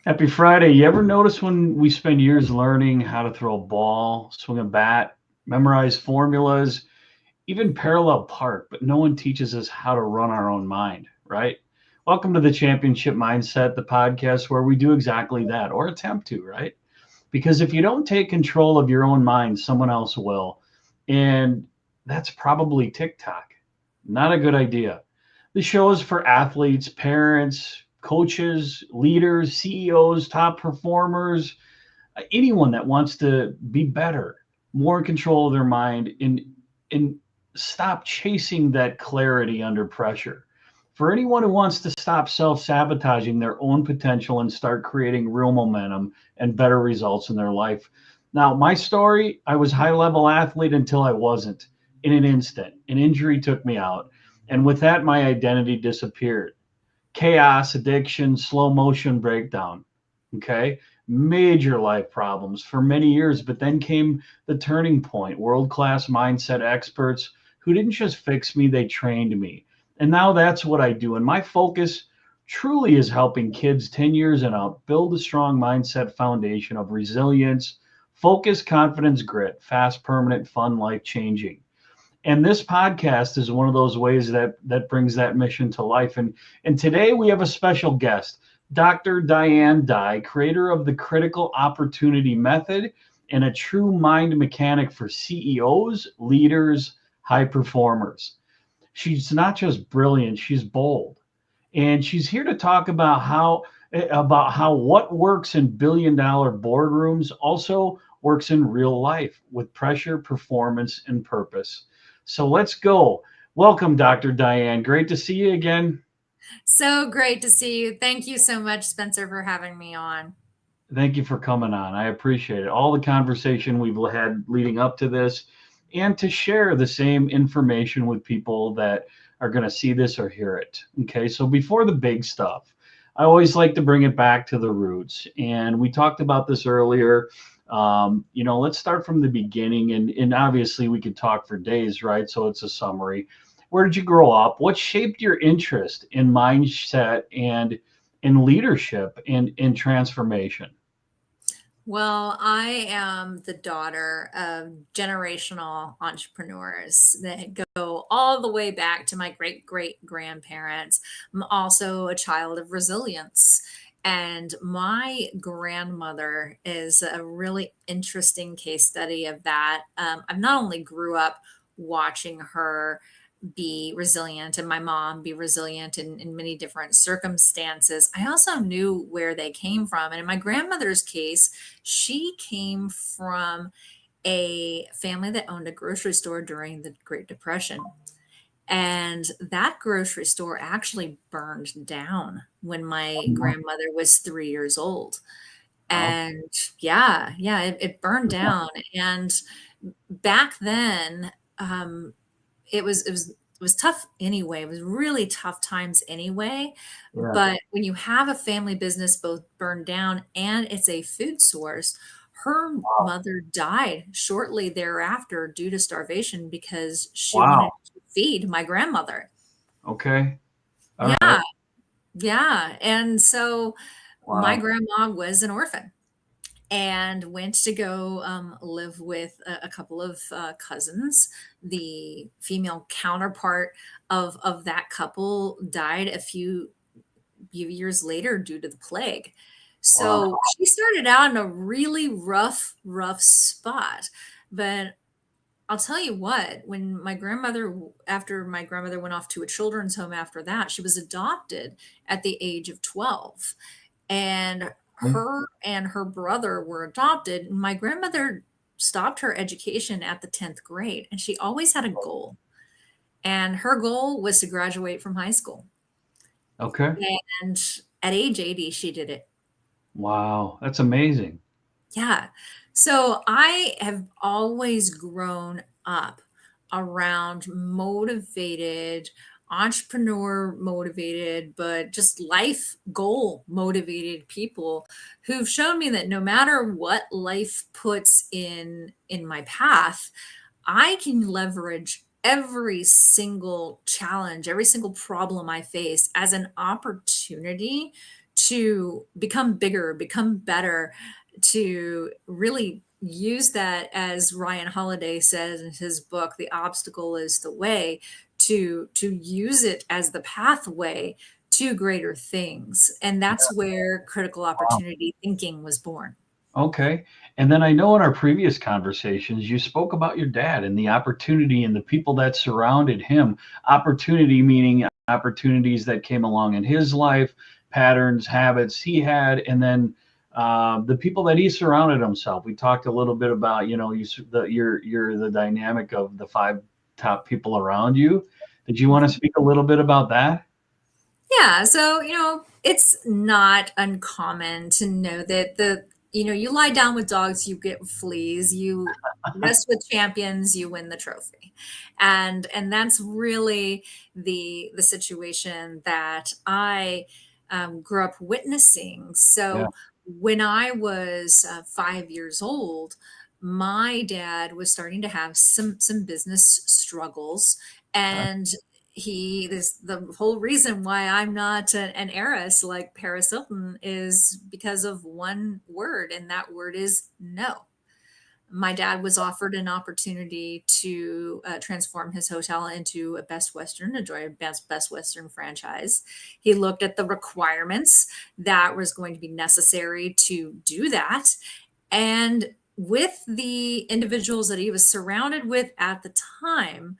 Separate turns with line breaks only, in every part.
Happy Friday. You ever notice when we spend years learning how to throw a ball, swing a bat, memorize formulas, even parallel park, but no one teaches us how to run our own mind, right? Welcome to the Championship Mindset, the podcast where we do exactly that, or attempt to, right? Because if you don't take control of your own mind, someone else will. And that's probably TikTok. Not a good idea. The show is for athletes, parents, coaches, leaders, CEOs, top performers, anyone that wants to be better, more in control of their mind, and stop chasing that clarity under pressure. For anyone who wants to stop self sabotaging their own potential and start creating real momentum and better results in their life. Now, my story, I was high level athlete until I wasn't. In an instant, an injury took me out. And with that, my identity disappeared. Chaos, addiction, slow motion breakdown. Okay. Major life problems for many years. But then came the turning point, world class mindset experts who didn't just fix me, they trained me. And now that's what I do. And my focus truly is helping kids 10 years and up build a strong mindset foundation of resilience, focus, confidence, grit, fast, permanent, fun, life changing. And this podcast is one of those ways that brings that mission to life. And today we have a special guest, Dr. Diane Dye, creator of the critical opportunity method and a true mind mechanic for CEOs, leaders, high performers. She's not just brilliant, she's bold. And she's here to talk about how what works in billion-dollar boardrooms also works in real life with pressure, performance, and purpose. So let's go. Welcome, Dr. Diane. Great to see you again.
So great to see you. Thank you so much, Spencer, for having me on.
Thank you for coming on. I appreciate it. All the conversation we've had leading up to this, and to share the same information with people that are going to see this or hear it. Okay, so before the big stuff, I always like to bring it back to the roots. And we talked about this earlier. Let's start from the beginning. And obviously, we could talk for days, right? So it's a summary. Where did you grow up? What shaped your interest in mindset and in leadership and in transformation?
Well, I am the daughter of generational entrepreneurs that go all the way back to my great great grandparents. I'm also a child of resilience. And my grandmother is a really interesting case study of that. I've not only grew up watching her be resilient and my mom be resilient in many different circumstances. I also knew where they came from. And in my grandmother's case, she came from a family that owned a grocery store during the Great Depression. And that grocery store actually burned down when my grandmother was 3 years old.
Wow.
And yeah, it burned down. And back then, it was tough anyway. It was really tough times anyway.
Yeah.
But when you have a family business both burned down and it's a food source, her
Wow.
mother died shortly thereafter due to starvation because she wanted
Wow.
to feed my grandmother.
Okay. All right.
Yeah, yeah. And so my
Wow.
grandma was an orphan and went to go live with a couple of cousins. The female counterpart of that couple died a few years later due to the plague.
Wow.
So she started out in a really rough spot. But I'll tell you what, after my grandmother went off to a children's home after that, she was adopted at the age of 12. And her and her brother were adopted. My grandmother stopped her education at the 10th grade, and she always had a goal. And her goal was to graduate from high school.
Okay.
And at age 80, she did it.
Wow. That's amazing.
Yeah. So I have always grown up around motivated, entrepreneur motivated, but just life goal motivated people who've shown me that no matter what life puts in my path, I can leverage every single challenge, every single problem I face as an opportunity to become bigger, become better, to really use that, as Ryan Holiday says in his book, The Obstacle is the Way, to use it as the pathway to greater things. And that's where critical
Wow.
opportunity thinking was born.
Okay. And then I know in our previous conversations, you spoke about your dad and the opportunity and the people that surrounded him. Opportunity meaning opportunities that came along in his life, patterns, habits he had, and then the people that he surrounded himself. We talked a little bit about, you're the dynamic of the five top people around you. Did you want to speak a little bit about that?
Yeah, so, it's not uncommon to know that you lie down with dogs, you get fleas, you rest with champions, you win the trophy. And that's really the situation that I grew up witnessing.
Yeah.
So when I was 5 years old, my dad was starting to have some business struggles,
Uh,
and he this the whole reason why I'm not an heiress like Paris Hilton is because of one word, and that word is no. My dad was offered an opportunity to transform his hotel into a Best Western, enjoy a Best Western franchise. He looked at the requirements that was going to be necessary to do that, and with the individuals that he was surrounded with at the time,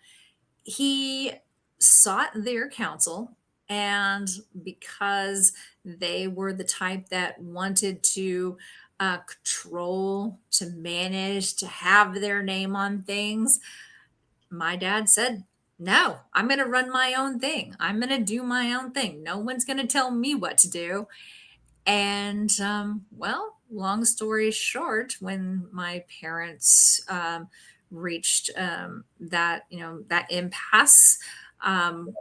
he sought their counsel. And because they were the type that wanted to control, to manage, to have their name on things, my dad said, no, I'm going to run my own thing. I'm going to do my own thing. No one's going to tell me what to do. And well, long story short, when my parents reached that impasse, um,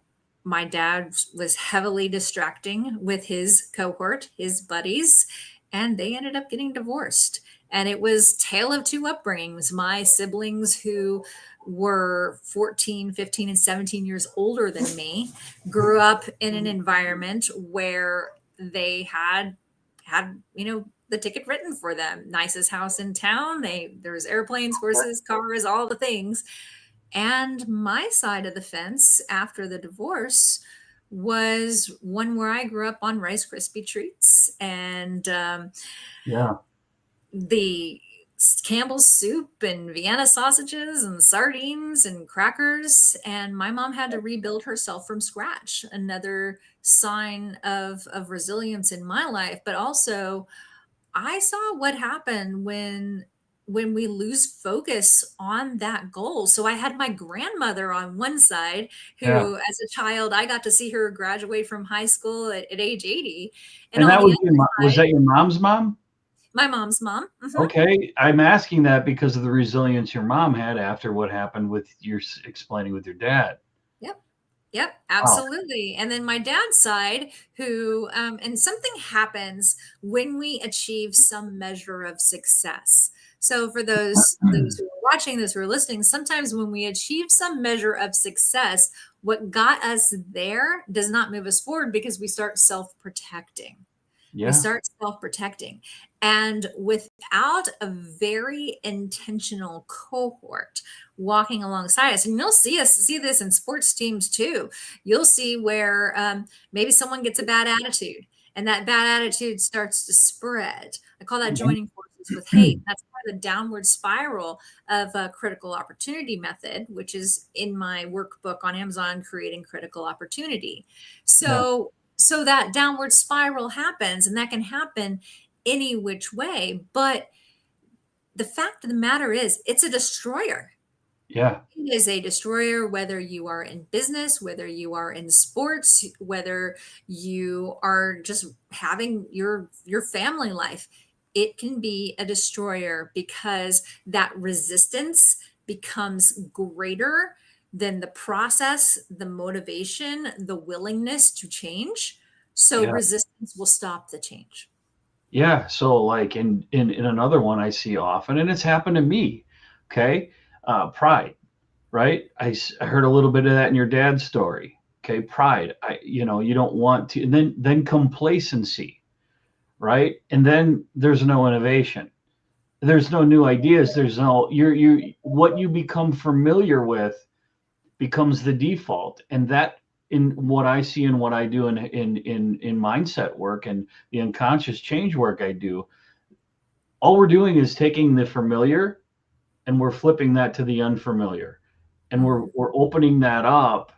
my dad was heavily distracting with his cohort, his buddies, and they ended up getting divorced. And it was tale of two upbringings. My siblings, who were 14, 15, and 17 years older than me, grew up in an environment where they had the ticket written for them, nicest house in town. There was airplanes, horses, cars, all the things. And my side of the fence after the divorce was one where I grew up on Rice Krispie treats and
yeah.
the Campbell's soup and Vienna sausages and sardines and crackers. And my mom had to rebuild herself from scratch. Another sign of resilience in my life. But also, I saw what happened when we lose focus on that goal. So I had my grandmother on one side,
Yeah.
who as a child, I got to see her graduate from high school at age 80. And
And
on
that
the
was
other
was
side,
that your mom's mom?
my mom's mom. Mhm.
Okay, I'm asking that because of the resilience your mom had after what happened with your explaining with your dad.
Yep. Yep,
Wow.
absolutely. And then my dad's side, who, and something happens when we achieve some measure of success. So for those who are watching this, who are listening, sometimes when we achieve some measure of success, what got us there does not move us forward because we start self-protecting. We
Yeah.
start self-protecting. And without a very intentional cohort walking alongside us, and you'll see this in sports teams too. You'll see where maybe someone gets a bad attitude, and that bad attitude starts to spread. I call that
Mhm.
joining forces with hate. That's part of the downward spiral of a critical opportunity method, which is in my workbook on Amazon, Creating Critical Opportunity.
Yeah.
So that downward spiral happens, and that can happen any which way. But the fact of the matter is, it's a destroyer.
Yeah.
It is a destroyer, whether you are in business, whether you are in sports, whether you are just having your family life. It can be a destroyer because that resistance becomes greater than the process, the motivation, the willingness to change. So
Yeah.
resistance will stop the change.
Yeah. So like in another one I see often, and it's happened to me. Okay. Pride, right? I heard a little bit of that in your dad's story. Okay. Pride. You don't want to, and then complacency. right? And then there's no innovation. There's no new ideas. There's no you what you become familiar with becomes the default, and that in what I see and what I do in mindset work and the unconscious change work I do, all we're doing is taking the familiar and we're flipping that to the unfamiliar, and
Mhm.
we're opening that up.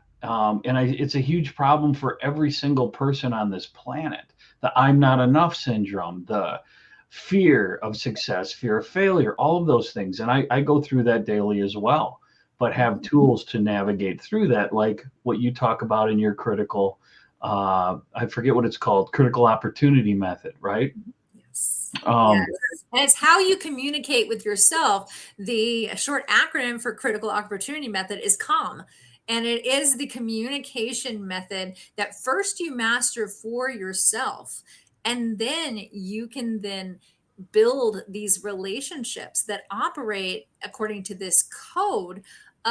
It's a huge problem for every single person on this planet. The "I'm not enough" syndrome, the fear of success, fear of failure, all of those things. And I go through that daily as well, but have
Mhm.
tools to navigate through that, like what you talk about in your critical, I forget what it's called, critical opportunity method, right?
Yes.
Um,
Yes. And it's how you communicate with yourself. The short acronym for critical opportunity method is CALM. And it is the communication method that first you master for yourself. And then you can then build these relationships that operate according to this code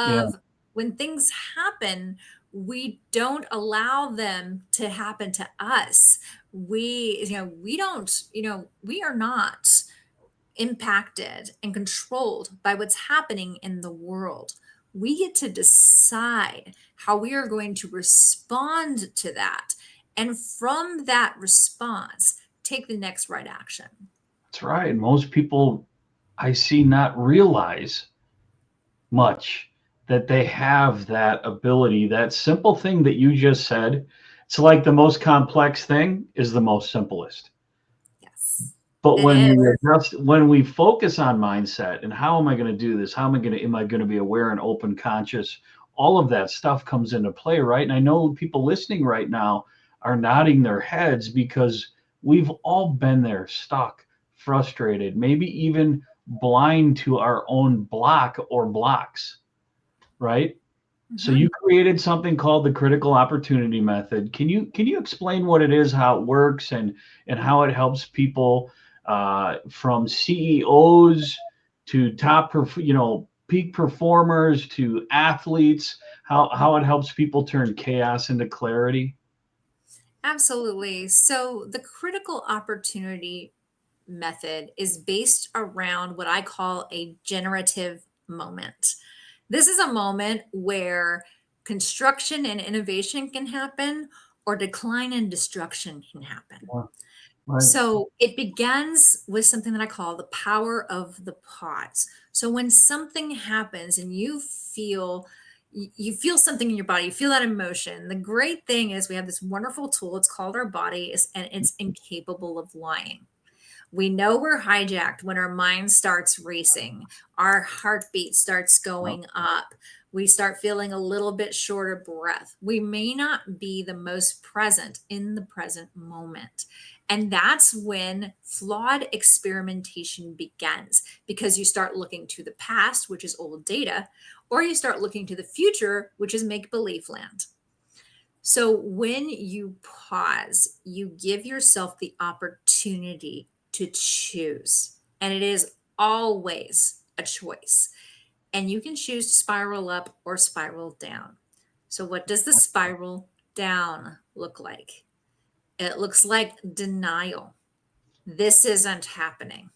yeah,
of when things happen, we don't allow them to happen to us. We don't, we are not impacted and controlled by what's happening in the world. We get to decide how we are going to respond to that. And from that response, take the next right action.
that's right. Most people I see not realize much that they have that ability, that simple thing that you just said. It's like the most complex thing is the most simplest.
Yes,
But
it is.
when we focus on mindset and how am I going to do this? How am I going to be aware and open conscious? All of that stuff comes into play, right? And I know people listening right now are nodding their heads because we've all been there, stuck, frustrated, maybe even blind to our own block or blocks, right? So
Mhm.
you created something called the critical opportunity method. Can you explain what it is, how it works, and how it helps people from CEOs to peak performers to athletes? How it helps people turn chaos into clarity?
Absolutely. So the critical opportunity method is based around what I call a generative moment. This is a moment where construction and innovation can happen, or decline and destruction can happen.
Yeah, right.
So it begins with something that I call the power of the pause. So when something happens and you feel something in your body, you feel that emotion. The great thing is we have this wonderful tool. It's called our body, and it's incapable of lying. We know we're hijacked when our mind starts racing, our heartbeat starts
Yeah,
going up, we start feeling a little bit short of breath. We may not be the most present in the present moment. And that's when flawed experimentation begins, because you start looking to the past, which is old data, or you start looking to the future, which is make believe land. So when you pause, you give yourself the opportunity to choose. And it is always a choice. And you can choose to spiral up or spiral down. So, what does the spiral down look like? It looks like denial. This isn't happening.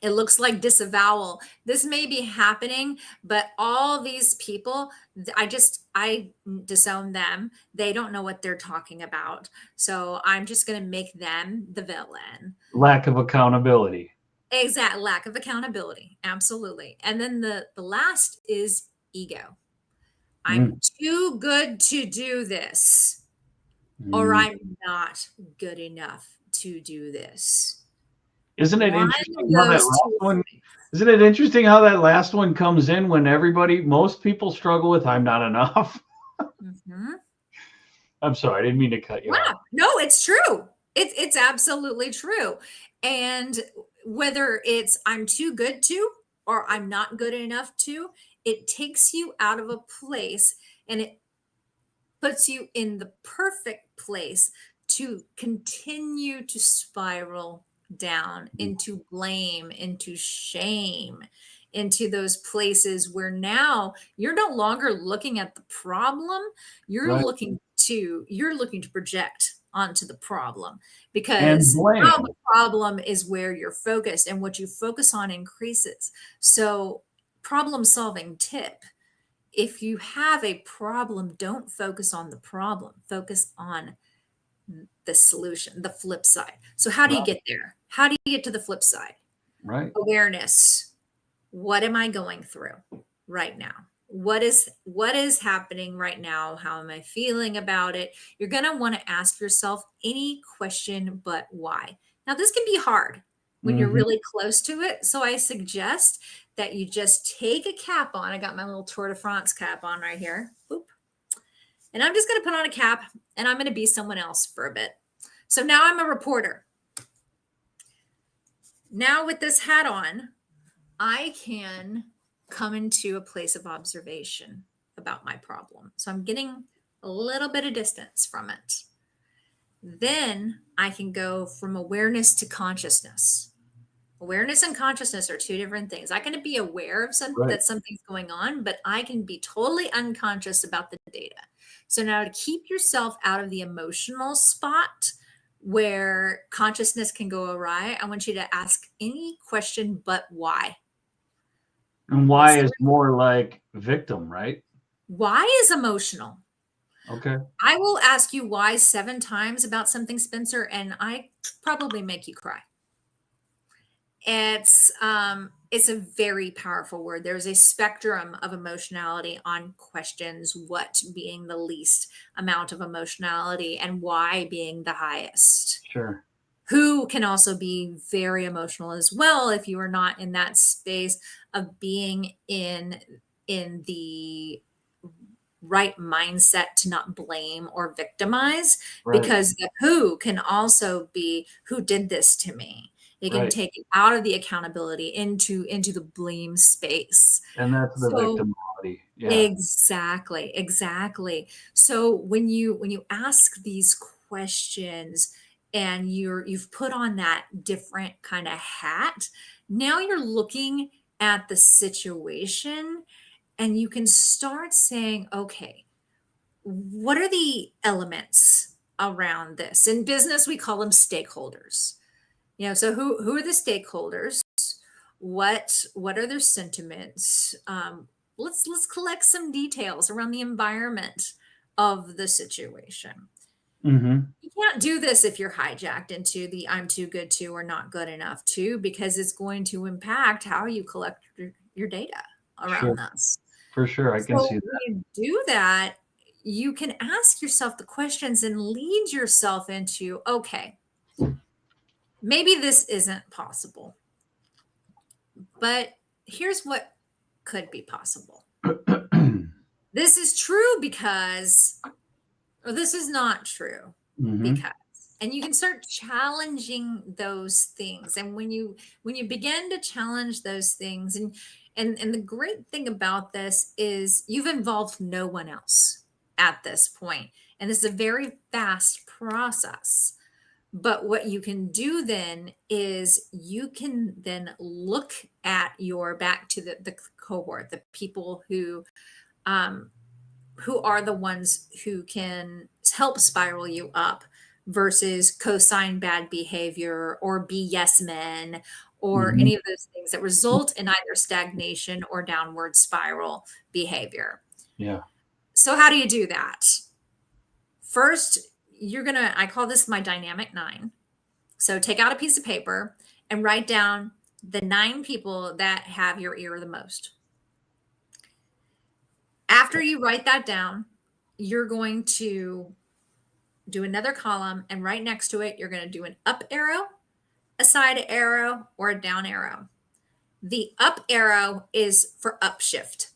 It looks like disavowal. This may be happening, but all these people, I disown them. They don't know what they're talking about. So I'm just going to make them the villain.
lack of accountability.
Exact lack of accountability. Absolutely. And then the last is ego. I'm
Mm,
too good to do this, or
mm.
I'm not good enough to do this.
Isn't it
One
interesting
of
how that
those
last
two
one?
things.
Isn't it interesting how that last one comes in when most people struggle with "I'm not enough."
Mhm.
I'm sorry, I didn't mean to cut you off.
Wow. No, it's true. It's absolutely true. And whether it's I'm too good to or I'm not good enough to, it takes you out of a place and it puts you in the perfect place to continue to spiral down into blame, into shame, into those places where now you're no longer looking at the problem,
Right.
you're looking to project onto the problem,
And
because now
blame.
the problem is where you're focused, and what you focus on increases. So, problem solving tip: if you have a problem, don't focus on the problem, focus on the solution, the flip side. So, how do you
Right.
get there? How do you get to the flip side?
Right.
Awareness. What am I going through right now? What is happening right now? How am I feeling about it? You're going to want to ask yourself any question but why. Now, this can be hard when you're
Hmm.
really close to it, so I suggest that you just take a cap on. I got my little Tour de France cap on right here. Boop. And I'm just going to put on a cap, and I'm going to be someone else for a bit. So now I'm a reporter. Now with this hat on, I can come into a place of observation about my problem. So I'm getting a little bit of distance from it. Then I can go from awareness to consciousness. Awareness and consciousness are two different things. I can be aware of
Right.
that something's going on, but I can be totally unconscious about the data. So now, to keep yourself out of the emotional spot where consciousness can go awry, I want you to ask any question but why.
And why
It's
is more like victim, right?
Why is emotional.
Okay.
I will ask you why 7 times about something, Spencer, and I probably make you cry. It's a very powerful word. There's a spectrum of emotionality on questions, what being the least amount of emotionality and why being the highest.
Sure.
Who can also be very emotional as well if you are not in that space of being in the right mindset to not blame or victimize,
Right.
because the who can also be who did this to me. It can
Right.
take it out of the accountability into the blame space.
And that's the
So
victimality. Yeah.
exactly. So when you ask these questions and you've put on that different kind of hat, now you're looking at the situation and you can start saying, okay, what are the elements around this? In business, we call them stakeholders. So who are the stakeholders? What are their sentiments? Let's collect some details around the environment of the situation.
Hmm.
You can't do this if you're hijacked into the I'm too good to or not good enough to, because it's going to impact how you collect your data
Sure.
around this.
For sure. I can
So
see
when
that.
you do that, you can ask yourself the questions and lead yourself into, okay, maybe this isn't possible, but here's what could be possible. This is true because, or this is not true
Hmm.
because. And you can start challenging those things. And when you begin to challenge those things, and the great thing about this is you've involved no one else at this point. And this is a very fast process. But what you can do then is you can then look at your back to the cohort, the people um, who are the ones who can help spiral you up versus co-sign bad behavior or be yes men or
Hmm.
any of those things that result in either stagnation or downward spiral behavior.
Yeah.
So how do you do that? First, I call this my dynamic 9. So take out a piece of paper and write down the 9 people that have your ear the most. After you write that down, you're going to do another column, and right next to it, you're going to do an up arrow, a side arrow, or a down arrow. The up arrow is for upshift.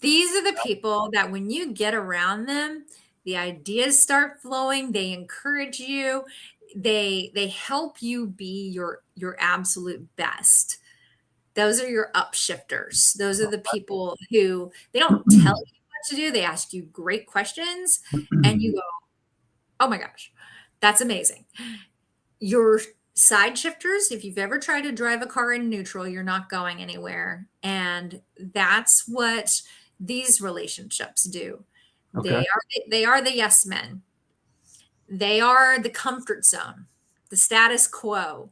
These are the people that when you get around them, the ideas start flowing, they encourage you, they help you be your absolute best. Those are your upshifters. Those are the people who they don't tell you what to do. They ask you great questions and you go, "Oh my gosh, that's amazing." Your side shifters, if you've ever tried to drive a car in neutral, you're not going anywhere. And that's what these relationships do.
Okay.
They are the yes men. They are the comfort zone, the status quo,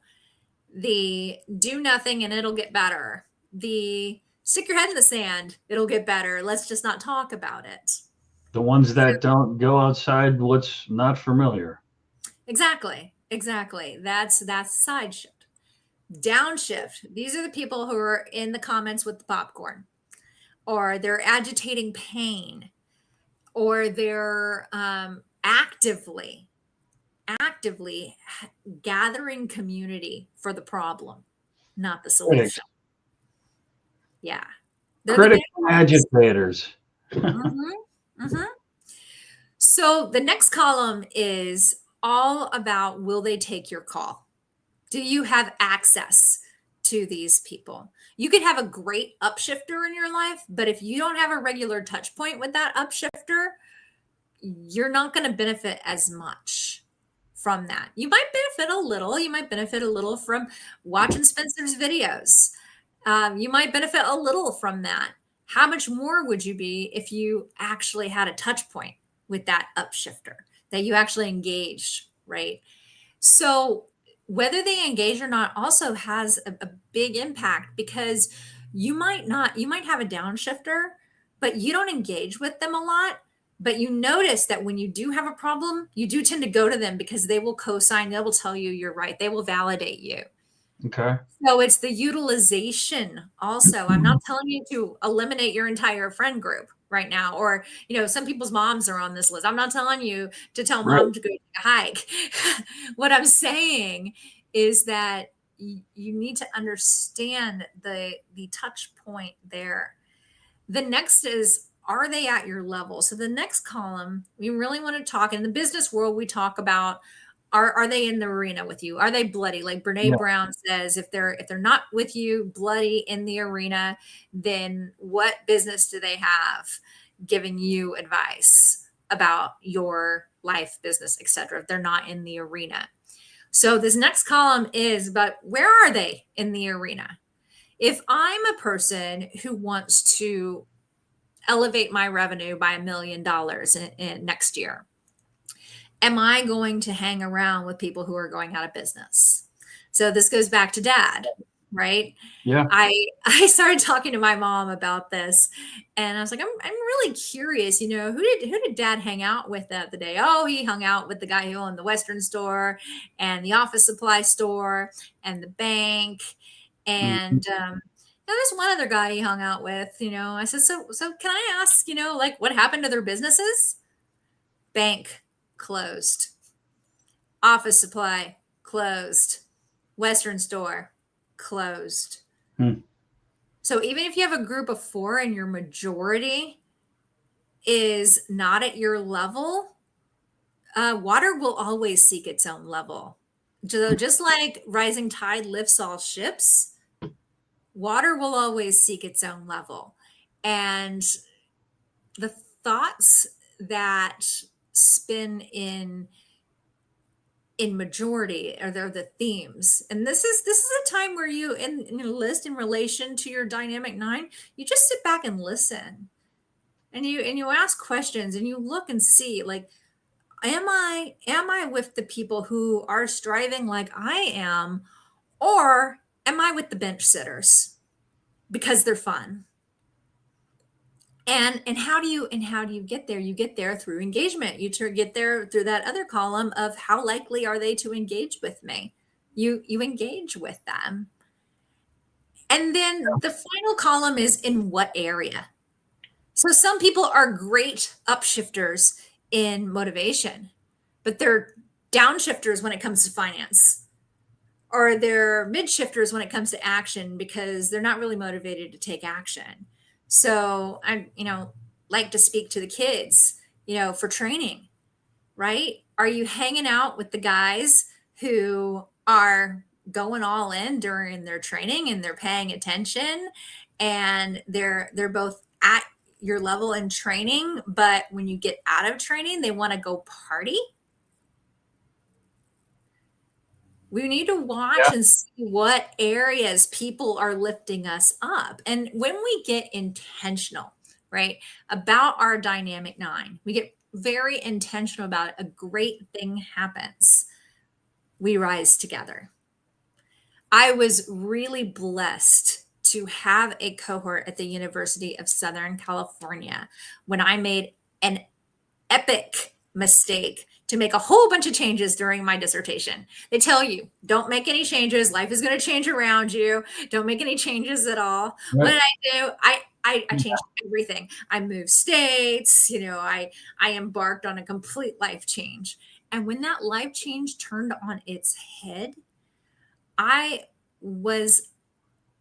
the do nothing and it'll get better, the stick your head in the sand, it'll get better, let's just not talk about it.
The ones
So
that don't go outside what's not familiar.
exactly, exactly. That's side shift. Downshift. These are the people who are in the comments with the popcorn, or they're agitating pain, or they're actively gathering community for the problem, not the
Critics.
solution. Yeah. They're the
Critics
bad
and
ones.
agitators.
Mm-hmm. So the next column is all about, will they take your call? Do you have access to these people? You could have a great upshifter in your life, but if you don't have a regular touch point with that upshifter, you're not going to benefit as much from that. You might benefit a little. You might benefit a little from watching Spencer's videos. You might benefit a little from that. How much more would you be if you actually had a touch point with that upshifter, that you actually engaged, right? So whether they engage or not also has a big impact, because you might have a downshifter, but you don't engage with them a lot. But you notice that when you do have a problem, you do tend to go to them because they will co-sign, they will tell you you're right, they will validate you.
Okay.
So it's the utilization also. I'm not telling you to eliminate your entire friend group right now, or, some people's moms are on this list. I'm not telling you to tell
Right.
mom to go take a hike. What I'm saying is that you need to understand the touch point there. The next is, are they at your level? So the next column, we really want to talk in the business world. We talk about, are they in the arena with you? Are they bloody? Like Brene
Yeah.
Brown says, if they're not with you bloody in the arena, then what business do they have giving you advice about your life, business, etc., if they're not in the arena? So this next column is, but where are they in the arena? If I'm a person who wants to elevate my revenue by $1 million in next year, am I going to hang around with people who are going out of business? So this goes back to dad, right?
Yeah.
I started talking to my mom about this, and I was like, I'm really curious, who did dad hang out with that the day? Oh, he hung out with the guy who owned the Western store and the office supply store and the bank. And there's one other guy he hung out with, I said, so can I ask, like, what happened to their businesses? Bank closed. Office supply closed. Western store closed. So even if you have a group of 4 and your majority is not at your level, water will always seek its own level. So just like rising tide lifts all ships, water will always seek its own level. And the thoughts that spin in majority are the themes. And this is a time where you in your list in relation to your dynamic 9, you just sit back and listen, and you ask questions, and you look and see, like, am I with the people who are striving like I am, or am I with the bench sitters because they're fun? And how do you get there? You get there through engagement. You get there through that other column of, how likely are they to engage with me? You engage with them. And then the final column is, in what area? So some people are great upshifters in motivation, but they're downshifters when it comes to finance, or they're mid shifters when it comes to action because they're not really motivated to take action. So I, like to speak to the kids, for training, right? Are you hanging out with the guys who are going all in during their training and they're paying attention, and they're both at your level in training, but when you get out of training, they want to go party? We need to watch and see what areas people are lifting us up. And when we get intentional, right, about our dynamic 9, we get very intentional about it, a great thing happens. We rise together. I was really blessed to have a cohort at the University of Southern California when I made an epic mistake to make a whole bunch of changes during my dissertation. They tell you, don't make any changes. Life is going to change around you. Don't make any changes at all. What
Right.
did I do? I changed everything. I moved states. I embarked on a complete life change. And when that life change turned on its head, I was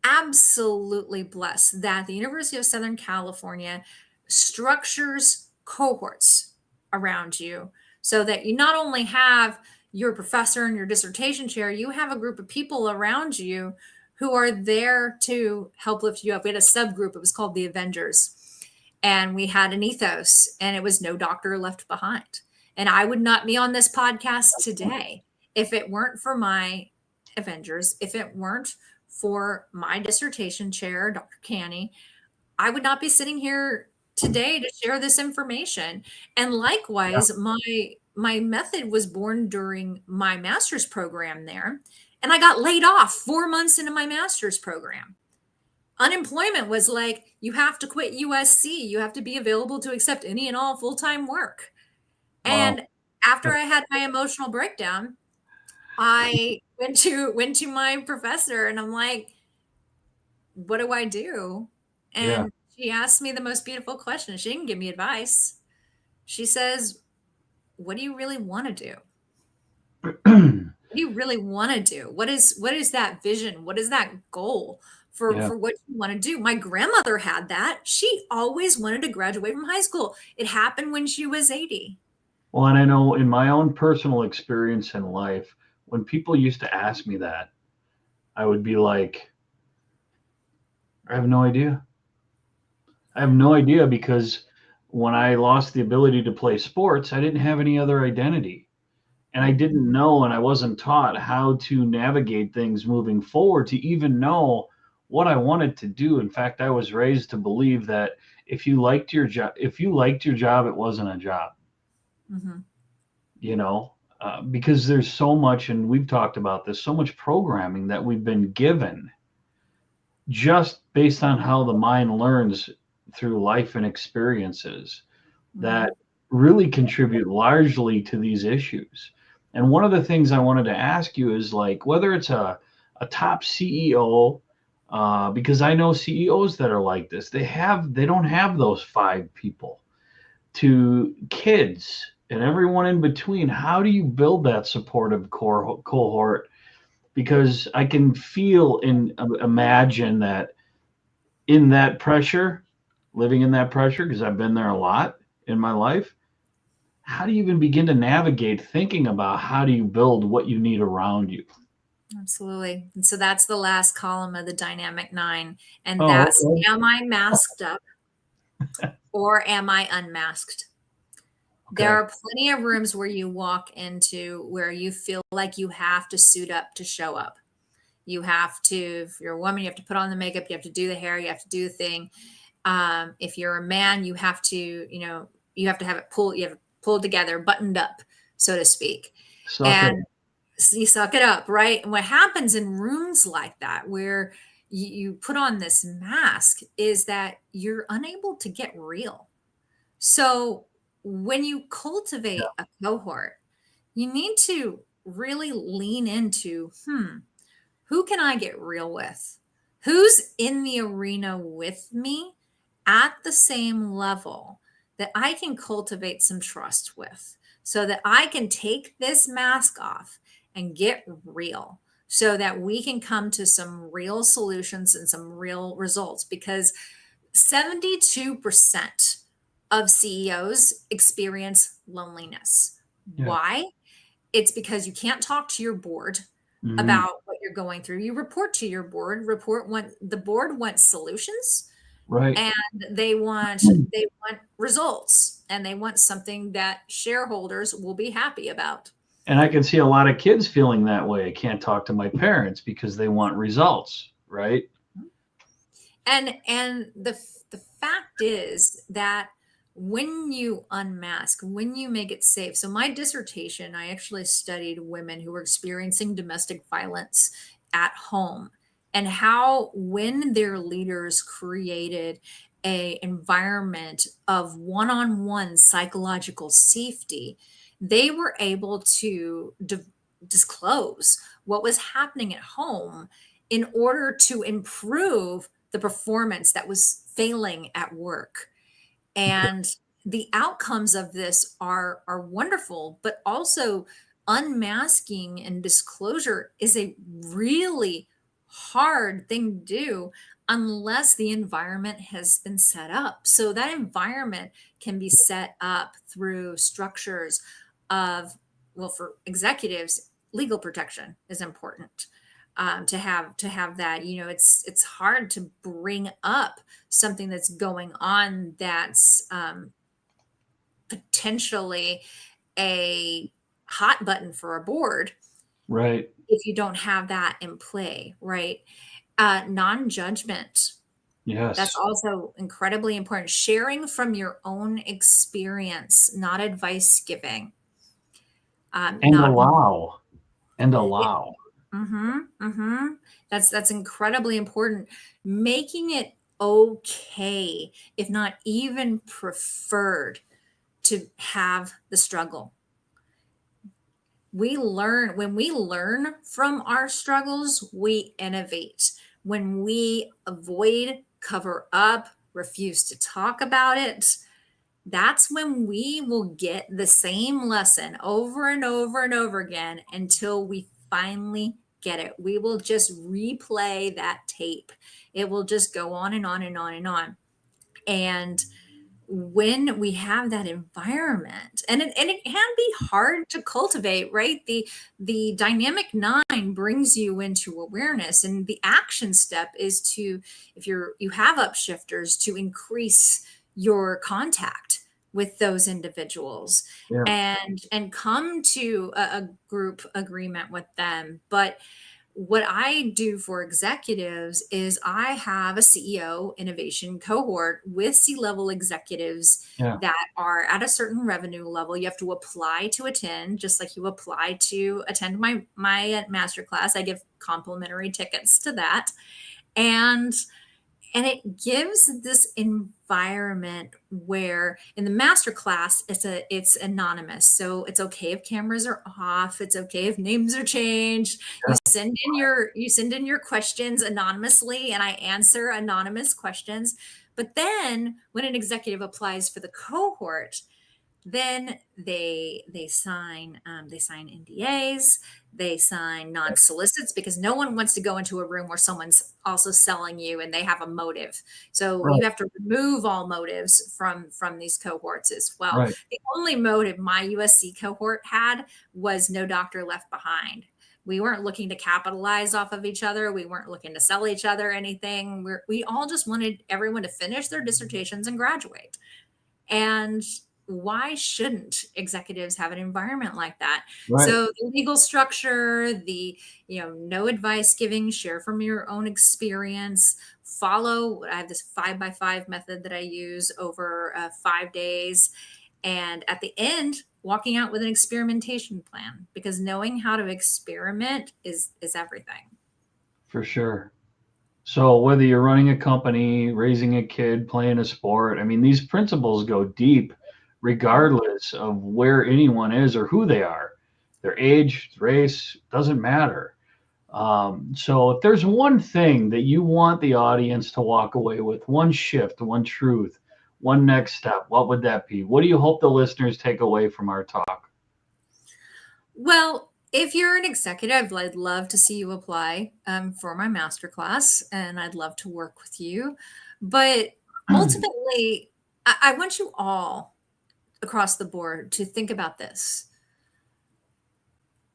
absolutely blessed that the University of Southern California structures cohorts around you so that you not only have your professor and your dissertation chair, you have a group of people around you who are there to help lift you up. We had a subgroup, it was called the Avengers, and we had an ethos, and it was no doctor left behind. And I would not be on this podcast today if it weren't for my Avengers, if it weren't for my dissertation chair, Dr. Canny, I would not be sitting here today to share this information. And likewise, my method was born during my master's program there, and I got laid off 4 months into my master's program. Unemployment was like, you have to quit USC. You have to be available to accept any and all full-time work.
Wow.
And after I had my emotional breakdown, I went to my professor and I'm like, what do I do? And she asked me the most beautiful question. She didn't give me advice. She says, what do you really want to do? What do you really want to do? What is that vision? What is that goal for what you want to do? My grandmother had that. She always wanted to graduate from high school. It happened when she was 80.
Well, and I know in my own personal experience in life, when people used to ask me that, I would be like, I have no idea. I have no idea, because when I lost the ability to play sports, I didn't have any other identity. And I didn't know, and I wasn't taught how to navigate things moving forward to even know what I wanted to do. In fact, I was raised to believe that if you liked your job, it wasn't a job.
Mm-hmm.
Because there's so much, and we've talked about this, so much programming that we've been given just based on how the mind learns through life and experiences that really contribute largely to these issues. And one of the things I wanted to ask you is, like, whether it's a top CEO, because I know CEOs that are like this, they don't have those 5 people, to kids and everyone in between. How do you build that supportive cohort? Because I can feel and imagine that in that pressure, living in that pressure, because I've been there a lot in my life, how do you even begin to navigate thinking about how do you build what you need around you?
Absolutely. And so that's the last column of the dynamic 9. And that's, am I masked up or am I unmasked? Okay. There are plenty of rooms where you walk into where you feel like you have to suit up to show up. You have to, if you're a woman, you have to put on the makeup, you have to do the hair, you have to do the thing. If you're a man, you have to, you have to have it pulled together, buttoned up, so to speak. You suck it up, right? And what happens in rooms like that, where you put on this mask, is that you're unable to get real. So when you cultivate a cohort, you need to really lean into, who can I get real with? Who's in the arena with me at the same level that I can cultivate some trust with, so that I can take this mask off and get real, so that we can come to some real solutions and some real results. Because 72% of CEOs experience loneliness. Yeah. Why? It's because you can't talk to your board about what you're going through. You report to your board. The board wants solutions,
right?
And they want results, and they want something that shareholders will be happy about.
And I can see a lot of kids feeling that way. I can't talk to my parents because they want results, right?
And the fact is that when you unmask, when you make it safe. So, my dissertation, I actually studied women who were experiencing domestic violence at home and how, when their leaders created a environment of one-on-one psychological safety, they were able to disclose what was happening at home in order to improve the performance that was failing at work. And the outcomes of this are wonderful, but also unmasking and disclosure is a really hard thing to do unless the environment has been set up. So that environment can be set up through structures of, well, for executives, legal protection is important. To have that, it's hard to bring up something that's going on that's potentially a hot button for a board
Right.
if you don't have that in play, right? Non-judgment, that's
Yes.
also incredibly important. Sharing from your own experience, not advice giving.
And
Not
allow. And allow.
Mhm, mhm. That's incredibly important. Making it okay, if not even preferred, to have the struggle. When we learn from our struggles, we innovate. When we avoid, cover up, refuse to talk about it, that's when we will get the same lesson over and over and over again until we finally get it. We will just replay that tape. It will just go on and on and on and on. And when we have that environment, and it can be hard to cultivate, right? The dynamic nine brings you into awareness, and the action step is to, if you have upshifters, to increase your contact with those individuals
Yeah.
and come to a group agreement with them. But what I do for executives is I have a CEO innovation cohort with C-level executives
Yeah.
that are at a certain revenue level. You have to apply to attend, just like you apply to attend my masterclass. I give complimentary tickets to that. And it gives this environment where in the master class it's anonymous, so it's okay if cameras are off, it's okay if names are changed.
Yeah.
You send in your questions anonymously, and I answer anonymous questions. But then when an executive applies for the cohort, then they sign NDAs, they sign non-solicits, because no one wants to go into a room where someone's also selling you and they have a motive. So
Right.
you have to remove all motives from these cohorts as well.
Right.
The only motive my USC cohort had was no doctor left behind. We weren't looking to capitalize off of each other. We weren't looking to sell each other anything. We all just wanted everyone to finish their dissertations and graduate. And why shouldn't executives have an environment like that?
Right.
So the legal structure, the no advice giving, share from your own experience, follow. I have this 5x5 method that I use over 5 days, and at the end, walking out with an experimentation plan, because knowing how to experiment is everything.
For sure. So whether you're running a company, raising a kid, playing a sport, I mean, these principles go deep regardless of where anyone is or who they are. Their age, race, doesn't matter. So if there's one thing that you want the audience to walk away with, one shift, one truth, one next step, what would that be? What do you hope the listeners take away from our talk?
Well, if you're an executive, I'd love to see you apply for my masterclass, and I'd love to work with you. But ultimately, I want you all across the board to think about this.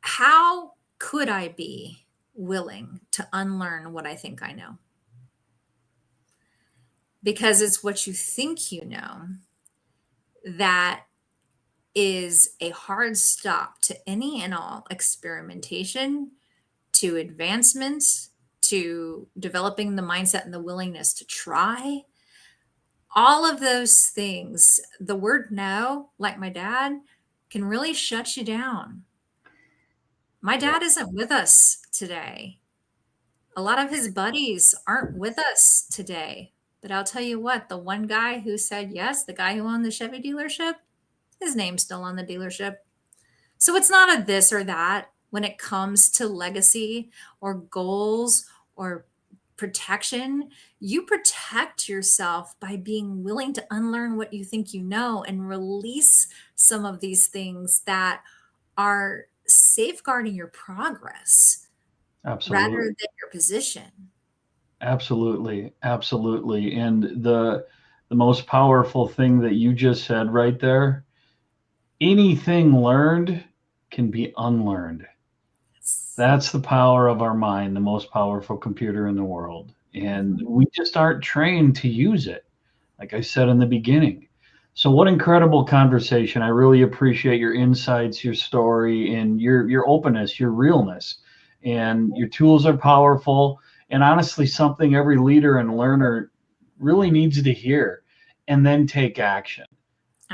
How could I be willing to unlearn what I think I know? Because it's what you think you know that is a hard stop to any and all experimentation, to advancements, to developing the mindset and the willingness to try. All of those things, the word no, like my dad, can really shut you down. My
Yeah,
dad isn't with us today. A lot of his buddies aren't with us today. But I'll tell you what, the one guy who said yes, the guy who owned the Chevy dealership, his name's still on the dealership. So it's not a this or that when it comes to legacy or goals or protection. You protect yourself by being willing to unlearn what you think you know and release some of these things that are safeguarding your progress rather
absolutely.
than your position.
Absolutely. Absolutely. And the most powerful thing that you just said right there, anything learned can be unlearned.
Yes.
That's the power of our mind, the most powerful computer in the world. And
Mhm.
we just aren't trained to use it, like I said in the beginning. So what incredible conversation. I really appreciate your insights, your story, and your openness, your realness. And your tools are powerful and honestly something every leader and learner really needs to hear and then take action,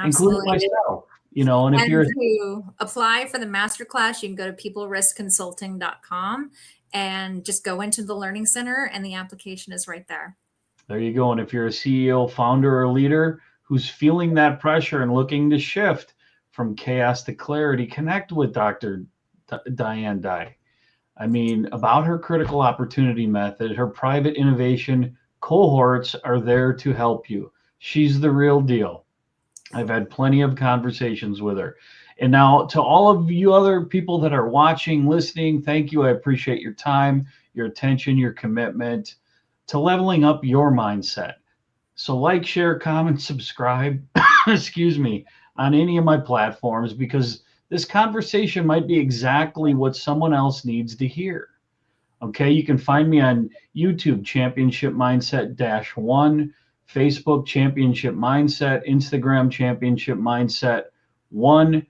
including
Absolutely.
myself. And if
And
you're
to apply for the masterclass, you can go to peopleriskconsulting.com and just go into the Learning Center, and the application is right there.
There you go. And if you're a CEO, founder, or leader who's feeling that pressure and looking to shift from chaos to clarity, connect with Dr. Diane Dye. I mean, about her critical opportunity method, her private innovation cohorts are there to help you. She's the real deal. I've had plenty of conversations with her. And now, to all of you other people that are watching, listening, thank you. I appreciate your time, your attention, your commitment to leveling up your mindset. So, like, share, comment, subscribe, excuse me, on any of my platforms because this conversation might be exactly what someone else needs to hear. Okay, you can find me on YouTube, Championship Mindset Dash One, Facebook, Championship Mindset, Instagram, Championship Mindset One,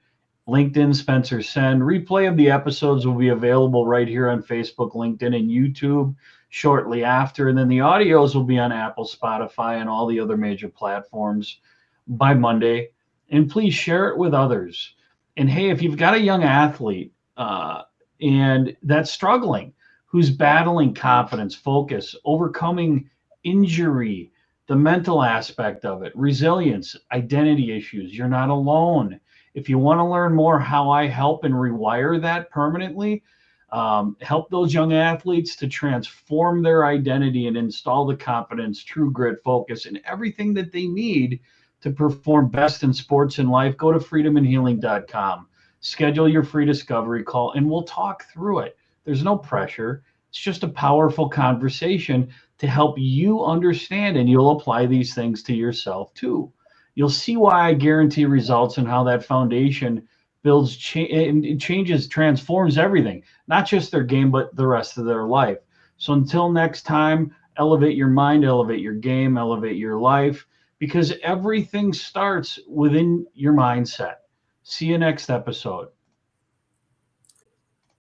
LinkedIn, Spencer Send. Replay of the episodes will be available right here on Facebook, LinkedIn, and YouTube shortly after. And then the audios will be on Apple, Spotify, and all the other major platforms by Monday. And please share it with others. And hey, if you've got a young athlete and that's struggling, who's battling confidence, focus, overcoming injury, the mental aspect of it, resilience, identity issues. You're not alone. If you want to learn more how I help and rewire that permanently, help those young athletes to transform their identity and install the confidence, true grit, focus, and everything that they need to perform best in sports and life, go to freedomandhealing.com. Schedule your free discovery call and we'll talk through it. There's no pressure. It's just a powerful conversation to help you understand, and you'll apply these things to yourself too. You'll see why I guarantee results and how that foundation builds and changes, transforms everything, not just their game, but the rest of their life. So until next time, elevate your mind, elevate your game, elevate your life, because everything starts within your mindset. See you next episode.